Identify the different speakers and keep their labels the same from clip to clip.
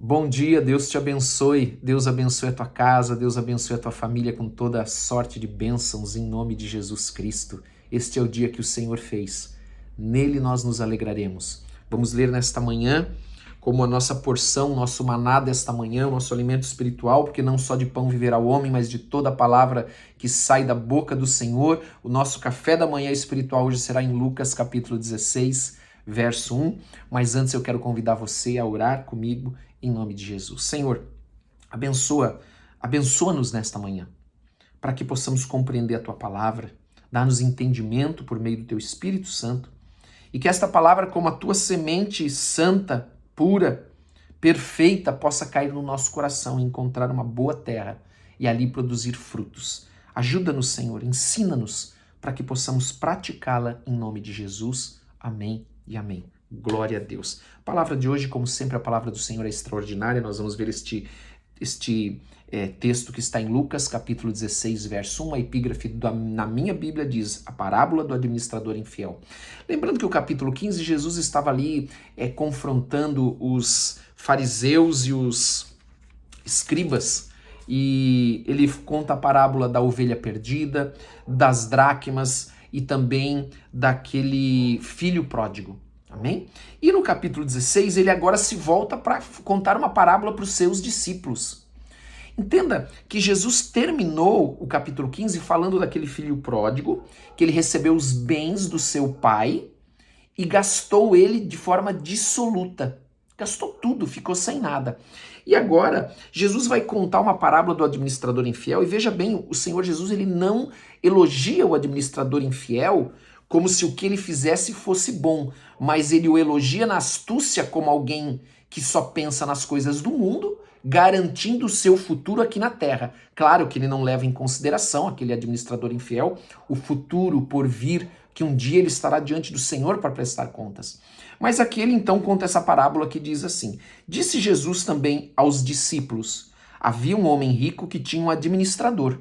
Speaker 1: Bom dia, Deus te abençoe, Deus abençoe a tua casa, Deus abençoe a tua família com toda a sorte de bênçãos em nome de Jesus Cristo. Este é o dia que o Senhor fez, nele nós nos alegraremos. Vamos ler nesta manhã como a nossa porção, nosso maná desta manhã, o nosso alimento espiritual, porque não só de pão viverá o homem, mas de toda a palavra que sai da boca do Senhor. O nosso café da manhã espiritual hoje será em Lucas capítulo 16, verso 1, mas antes eu quero convidar você a orar comigo em nome de Jesus. Senhor, abençoa-nos nesta manhã, para que possamos compreender a Tua palavra, dá-nos entendimento por meio do Teu Espírito Santo, e que esta palavra, como a Tua semente santa, pura, perfeita, possa cair no nosso coração e encontrar uma boa terra e ali produzir frutos. Ajuda-nos, Senhor, ensina-nos para que possamos praticá-la em nome de Jesus. Amém e amém. Glória a Deus. A palavra de hoje, como sempre, a palavra do Senhor é extraordinária. Nós vamos ver este texto que está em Lucas, capítulo 16, verso 1. A epígrafe na minha Bíblia diz a parábola do administrador infiel. Lembrando que o capítulo 15, Jesus estava ali confrontando os fariseus e os escribas, e ele conta a parábola da ovelha perdida, das dracmas e também daquele filho pródigo. Amém? E no capítulo 16, ele agora se volta para contar uma parábola para os seus discípulos. Entenda que Jesus terminou o capítulo 15 falando daquele filho pródigo, que ele recebeu os bens do seu pai e gastou ele de forma dissoluta. Gastou tudo, ficou sem nada. E agora, Jesus vai contar uma parábola do administrador infiel, e veja bem, o Senhor Jesus ele não elogia o administrador infiel como se o que ele fizesse fosse bom, mas ele o elogia na astúcia como alguém que só pensa nas coisas do mundo, garantindo o seu futuro aqui na terra. Claro que ele não leva em consideração, aquele administrador infiel, o futuro por vir, que um dia ele estará diante do Senhor para prestar contas. Mas aqui ele então conta essa parábola que diz assim: disse Jesus também aos discípulos: havia um homem rico que tinha um administrador,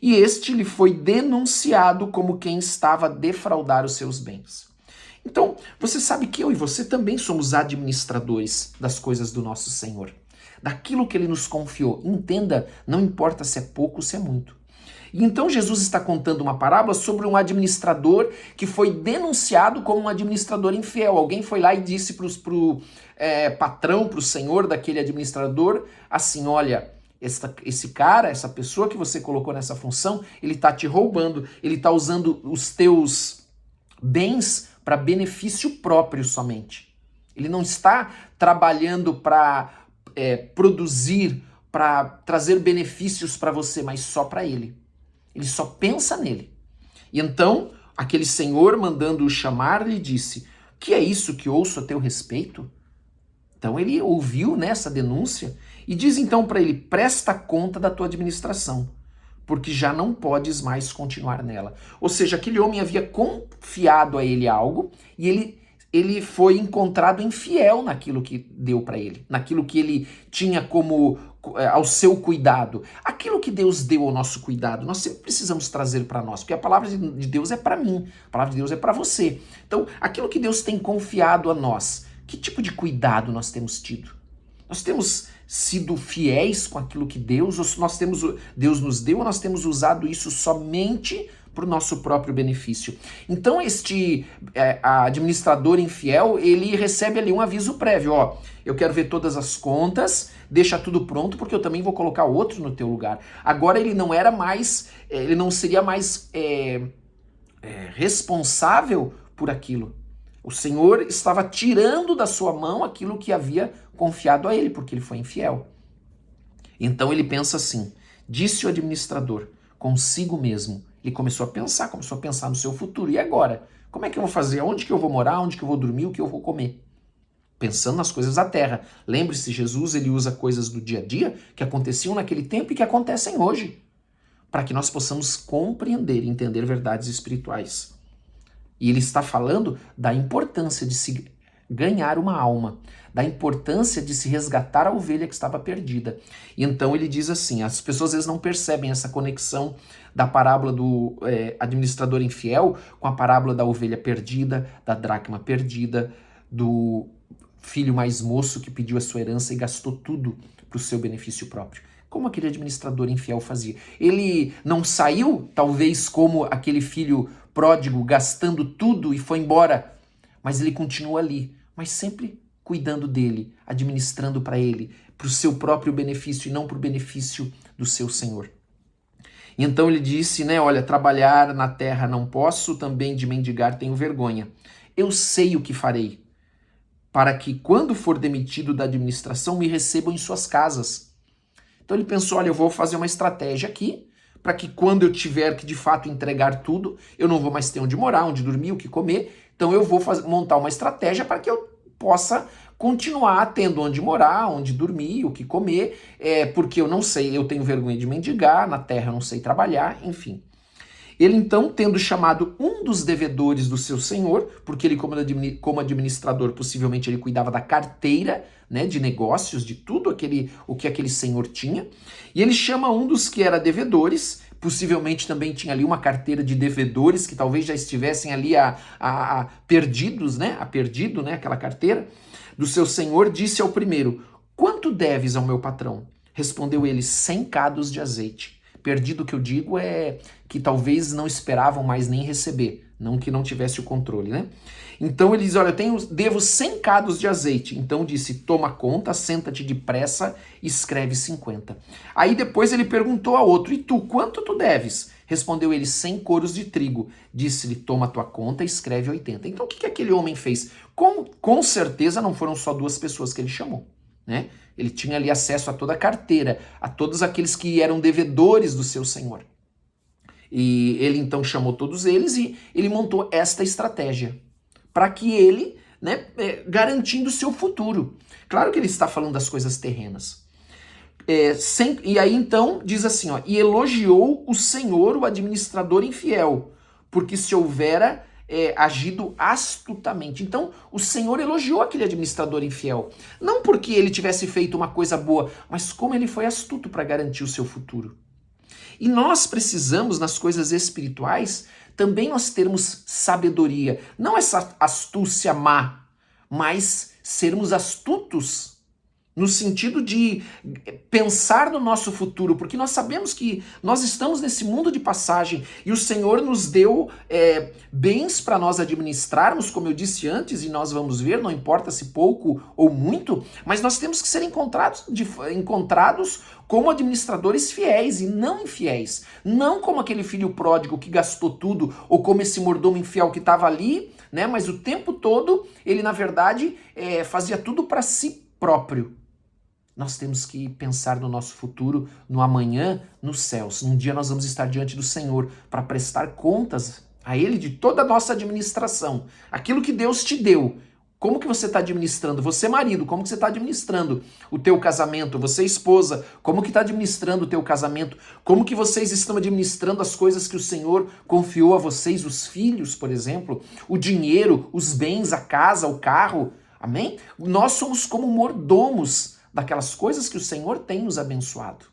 Speaker 1: e este lhe foi denunciado como quem estava a defraudar os seus bens. Então, você sabe que eu e você também somos administradores das coisas do nosso Senhor, daquilo que ele nos confiou. Entenda, não importa se é pouco ou se é muito. E então Jesus está contando uma parábola sobre um administrador que foi denunciado como um administrador infiel. Alguém foi lá e disse para o patrão, para o senhor daquele administrador, assim: olha, esse cara, essa pessoa que você colocou nessa função, ele está te roubando, ele está usando os teus bens para benefício próprio somente. Ele não está trabalhando para produzir, para trazer benefícios para você, mas só para ele. Ele só pensa nele. E então, aquele senhor, mandando-o chamar, lhe disse: que é isso que ouço a teu respeito? Então ele ouviu nessa denúncia e diz então para ele: presta conta da tua administração, porque já não podes mais continuar nela. Ou seja, aquele homem havia confiado a ele algo e ele foi encontrado infiel naquilo que deu para ele, naquilo que ele tinha como ao seu cuidado. Aquilo que Deus deu ao nosso cuidado, nós sempre precisamos trazer para nós, porque a palavra de Deus é para mim, a palavra de Deus é para você. Então, aquilo que Deus tem confiado a nós, que tipo de cuidado nós temos tido? Nós temos sido fiéis com aquilo que Deus nos deu, ou nós temos usado isso somente para o nosso próprio benefício? Então este administrador infiel, ele recebe ali um aviso prévio: ó, eu quero ver todas as contas, deixa tudo pronto, porque eu também vou colocar outro no teu lugar. Agora ele não seria mais responsável por aquilo. O Senhor estava tirando da sua mão aquilo que havia confiado a ele, porque ele foi infiel. Então ele pensa assim, disse o administrador consigo mesmo. Ele começou a pensar no seu futuro. E agora? Como é que eu vou fazer? Onde que eu vou morar? Onde que eu vou dormir? O que eu vou comer? Pensando nas coisas da terra. Lembre-se, Jesus ele usa coisas do dia a dia que aconteciam naquele tempo e que acontecem hoje, para que nós possamos compreender e entender verdades espirituais. E ele está falando da importância de se ganhar uma alma, da importância de se resgatar a ovelha que estava perdida. E então ele diz assim, as pessoas às vezes não percebem essa conexão da parábola do administrador infiel com a parábola da ovelha perdida, da dracma perdida, do filho mais moço que pediu a sua herança e gastou tudo para o seu benefício próprio. Como aquele administrador infiel fazia. Ele não saiu, talvez como aquele filho pródigo, gastando tudo e foi embora, mas ele continua ali, mas sempre cuidando dele, administrando para ele, para o seu próprio benefício e não para o benefício do seu senhor. E então ele disse, né, olha, trabalhar na terra não posso, também de mendigar tenho vergonha. Eu sei o que farei, para que quando for demitido da administração me recebam em suas casas. Então ele pensou, olha, eu vou fazer uma estratégia aqui, para que quando eu tiver que de fato entregar tudo, eu não vou mais ter onde morar, onde dormir, o que comer, então eu vou montar uma estratégia para que eu possa continuar tendo onde morar, onde dormir, o que comer, porque eu não sei, eu tenho vergonha de mendigar, na terra eu não sei trabalhar, enfim. Ele então, tendo chamado um dos devedores do seu senhor, porque ele como administrador, possivelmente ele cuidava da carteira, né, de negócios, de tudo o que aquele senhor tinha, e ele chama um dos que era devedores, possivelmente também tinha ali uma carteira de devedores que talvez já estivessem ali perdidos, né, perdido, né, aquela carteira do seu senhor, disse ao primeiro, quanto deves ao meu patrão? Respondeu ele, 100 cados de azeite. Perdido que eu digo é que talvez não esperavam mais nem receber, não que não tivesse o controle, né? Então ele diz, olha, devo 100 cados de azeite. Então disse, toma conta, senta-te depressa e escreve 50. Aí depois ele perguntou a outro, e tu, quanto tu deves? Respondeu ele, 100 coros de trigo. Disse-lhe, toma tua conta e escreve 80. Então o que aquele homem fez? Com certeza não foram só duas pessoas que ele chamou, né? Ele tinha ali acesso a toda a carteira, a todos aqueles que eram devedores do seu senhor. E ele então chamou todos eles e ele montou esta estratégia para que ele, né, garantindo o seu futuro. Claro que ele está falando das coisas terrenas. E aí então diz assim, ó, e elogiou o Senhor, o administrador infiel, porque se houvera agido astutamente. Então, o Senhor elogiou aquele administrador infiel. Não porque ele tivesse feito uma coisa boa, mas como ele foi astuto para garantir o seu futuro. E nós precisamos, nas coisas espirituais, também nós termos sabedoria. Não essa astúcia má, mas sermos astutos no sentido de pensar no nosso futuro, porque nós sabemos que nós estamos nesse mundo de passagem e o Senhor nos deu bens para nós administrarmos, como eu disse antes, e nós vamos ver, não importa se pouco ou muito, mas nós temos que ser encontrados como administradores fiéis e não infiéis. Não como aquele filho pródigo que gastou tudo, ou como esse mordomo infiel que estava ali, né, mas o tempo todo ele, na verdade, fazia tudo para si próprio. Nós temos que pensar no nosso futuro, no amanhã, nos céus. Um dia nós vamos estar diante do Senhor para prestar contas a Ele de toda a nossa administração. Aquilo que Deus te deu. Como que você está administrando? Você, marido, como que você está administrando o teu casamento? Você, esposa, como que está administrando o teu casamento? Como que vocês estão administrando as coisas que o Senhor confiou a vocês? Os filhos, por exemplo, o dinheiro, os bens, a casa, o carro. Amém? Nós somos como mordomos daquelas coisas que o Senhor tem nos abençoado.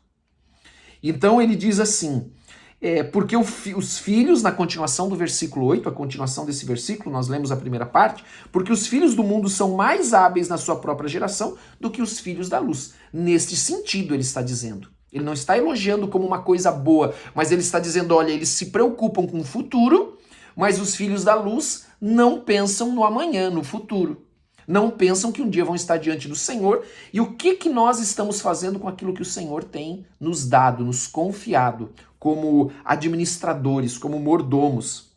Speaker 1: Então ele diz assim, porque os filhos, na continuação do versículo 8, a continuação desse versículo, nós lemos a primeira parte, porque os filhos do mundo são mais hábeis na sua própria geração do que os filhos da luz. Neste sentido ele está dizendo. Ele não está elogiando como uma coisa boa, mas ele está dizendo, olha, eles se preocupam com o futuro, mas os filhos da luz não pensam no amanhã, no futuro. Não pensam que um dia vão estar diante do Senhor. E o que nós estamos fazendo com aquilo que o Senhor tem nos dado, nos confiado, como administradores, como mordomos.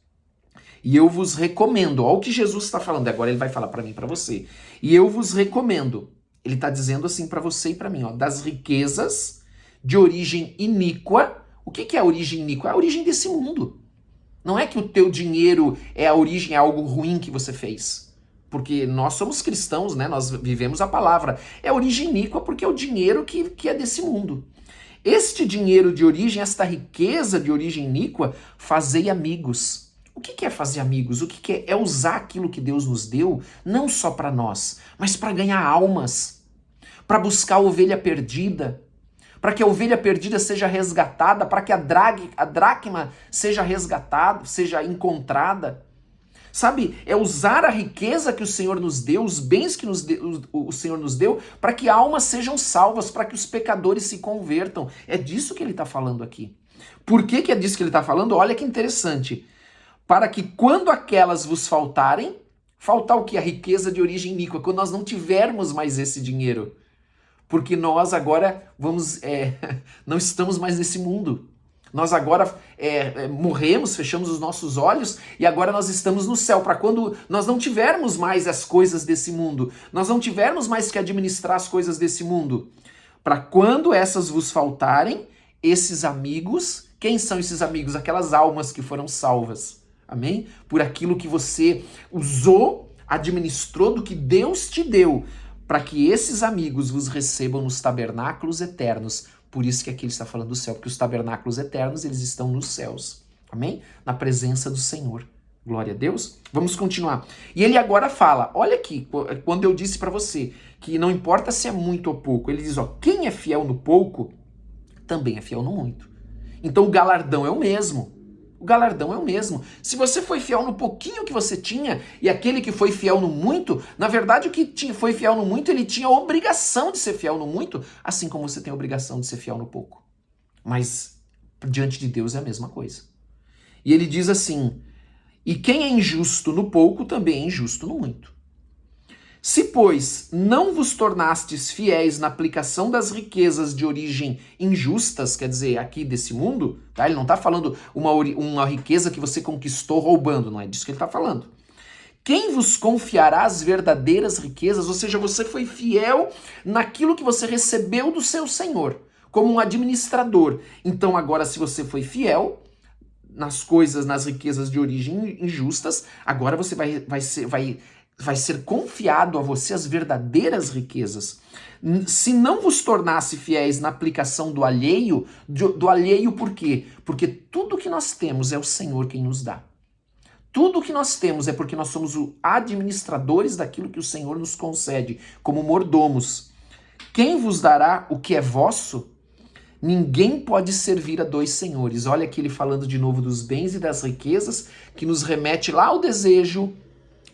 Speaker 1: E eu vos recomendo, olha o que Jesus está falando, agora ele vai falar para mim e para você. E eu vos recomendo, ele está dizendo assim para você e para mim, ó, das riquezas de origem iníqua. O que é a origem iníqua? É a origem desse mundo. Não é que o teu dinheiro é a origem, é algo ruim que você fez. Porque nós somos cristãos, né? Nós vivemos a palavra. É origem iníqua porque é o dinheiro que é desse mundo. Este dinheiro de origem, esta riqueza de origem iníqua, fazei amigos. O que é fazer amigos? O que é? É usar aquilo que Deus nos deu, não só para nós, mas para ganhar almas, para buscar a ovelha perdida, para que a ovelha perdida seja resgatada, para que a dracma seja resgatada, seja encontrada. Sabe, é usar a riqueza que o Senhor nos deu, os bens que o Senhor nos deu, para que almas sejam salvas, para que os pecadores se convertam. É disso que ele está falando aqui. Por que é disso que ele está falando? Olha que interessante. Para que quando aquelas vos faltarem, faltar o que? A riqueza de origem iníqua, quando nós não tivermos mais esse dinheiro. Porque nós agora não estamos mais nesse mundo. Nós agora morremos, fechamos os nossos olhos e agora nós estamos no céu. Para quando nós não tivermos mais as coisas desse mundo, nós não tivermos mais que administrar as coisas desse mundo. Para quando essas vos faltarem, esses amigos, quem são esses amigos? Aquelas almas que foram salvas. Amém? Por aquilo que você usou, administrou, do que Deus te deu, para que esses amigos vos recebam nos tabernáculos eternos. Por isso que aqui ele está falando do céu, porque os tabernáculos eternos, eles estão nos céus. Amém? Na presença do Senhor. Glória a Deus. Vamos continuar. E ele agora fala, olha aqui, quando eu disse para você que não importa se é muito ou pouco, ele diz, ó, quem é fiel no pouco, também é fiel no muito. Então o galardão é o mesmo. O galardão é o mesmo. Se você foi fiel no pouquinho que você tinha, e aquele que foi fiel no muito, na verdade o que foi fiel no muito, ele tinha a obrigação de ser fiel no muito, assim como você tem a obrigação de ser fiel no pouco. Mas diante de Deus é a mesma coisa. E ele diz assim, e quem é injusto no pouco, também é injusto no muito. Se, pois, não vos tornastes fiéis na aplicação das riquezas de origem injustas, quer dizer, aqui desse mundo, tá? Ele não está falando uma riqueza que você conquistou roubando, não é disso que ele está falando. Quem vos confiará as verdadeiras riquezas? Ou seja, você foi fiel naquilo que você recebeu do seu Senhor, como um administrador. Então agora, se você foi fiel nas coisas, nas riquezas de origem injustas, agora você vai ser confiado a você as verdadeiras riquezas. Se não vos tornasse fiéis na aplicação do alheio por quê? Porque tudo que nós temos é o Senhor quem nos dá. Tudo que nós temos é porque nós somos os administradores daquilo que o Senhor nos concede, como mordomos. Quem vos dará o que é vosso? Ninguém pode servir a dois senhores. Olha aqui ele falando de novo dos bens e das riquezas, que nos remete lá ao desejo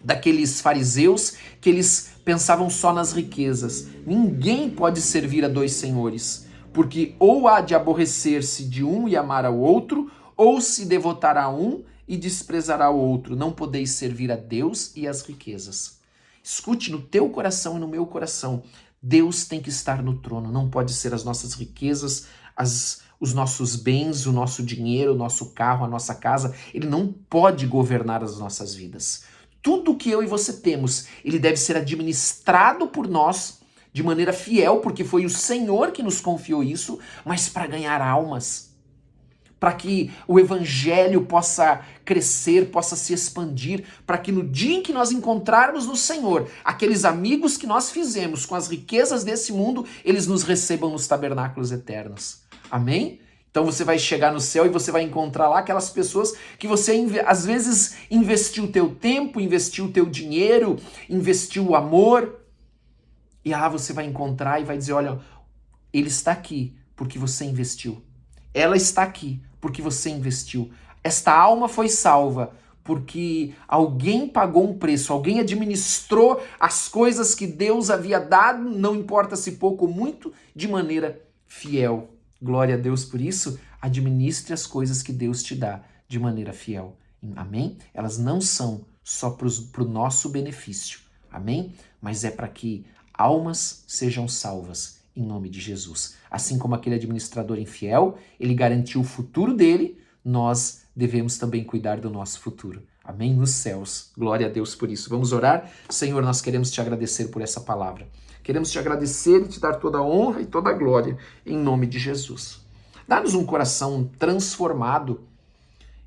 Speaker 1: daqueles fariseus que eles pensavam só nas riquezas. Ninguém pode servir a dois senhores, porque ou há de aborrecer-se de um e amar ao outro, ou se devotará a um e desprezará o outro. Não podeis servir a Deus e às riquezas. Escute, no teu coração e no meu coração, Deus tem que estar no trono, não pode ser as nossas riquezas, os nossos bens, o nosso dinheiro, o nosso carro, a nossa casa. Ele não pode governar as nossas vidas. Tudo que eu e você temos, ele deve ser administrado por nós de maneira fiel, porque foi o Senhor que nos confiou isso, mas para ganhar almas, para que o evangelho possa crescer, possa se expandir, para que no dia em que nós encontrarmos no Senhor, aqueles amigos que nós fizemos com as riquezas desse mundo, eles nos recebam nos tabernáculos eternos. Amém? Então você vai chegar no céu e você vai encontrar lá aquelas pessoas que você às vezes investiu o teu tempo, investiu o teu dinheiro, investiu o amor. E lá você vai encontrar e vai dizer, olha, ele está aqui porque você investiu. Ela está aqui porque você investiu. Esta alma foi salva porque alguém pagou um preço, alguém administrou as coisas que Deus havia dado, não importa se pouco ou muito, de maneira fiel. Glória a Deus por isso. Administre as coisas que Deus te dá de maneira fiel. Amém? Elas não são só para o nosso benefício. Amém? Mas é para que almas sejam salvas em nome de Jesus. Assim como aquele administrador infiel, ele garantiu o futuro dele, nós devemos também cuidar do nosso futuro. Amém? Nos céus. Glória a Deus por isso. Vamos orar? Senhor, nós queremos te agradecer por essa palavra. Queremos te agradecer e te dar toda a honra e toda a glória em nome de Jesus. Dá-nos um coração transformado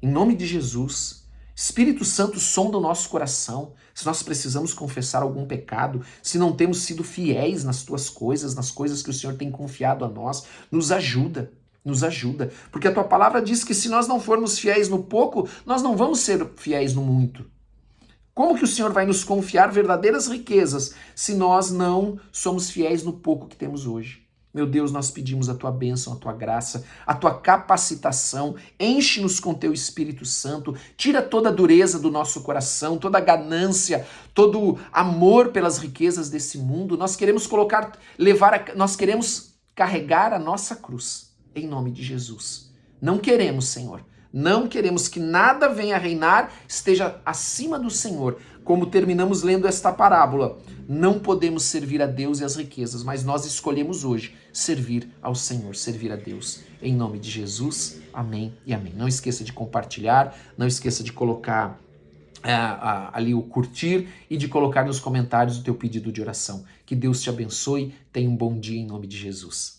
Speaker 1: em nome de Jesus. Espírito Santo, sonda o nosso coração. Se nós precisamos confessar algum pecado, se não temos sido fiéis nas tuas coisas, nas coisas que o Senhor tem confiado a nós, nos ajuda. Nos ajuda. Porque a tua palavra diz que se nós não formos fiéis no pouco, nós não vamos ser fiéis no muito. Como que o Senhor vai nos confiar verdadeiras riquezas se nós não somos fiéis no pouco que temos hoje? Meu Deus, nós pedimos a tua bênção, a tua graça, a tua capacitação, enche-nos com teu Espírito Santo, tira toda a dureza do nosso coração, toda a ganância, todo amor pelas riquezas desse mundo. Nós queremos nós queremos carregar a nossa cruz, em nome de Jesus. Não queremos, Senhor, não queremos que nada venha reinar, esteja acima do Senhor. Como terminamos lendo esta parábola, não podemos servir a Deus e as riquezas, mas nós escolhemos hoje servir ao Senhor, servir a Deus. Em nome de Jesus, amém e amém. Não esqueça de compartilhar, não esqueça de colocar ali o curtir e de colocar nos comentários o teu pedido de oração. Que Deus te abençoe, tenha um bom dia em nome de Jesus.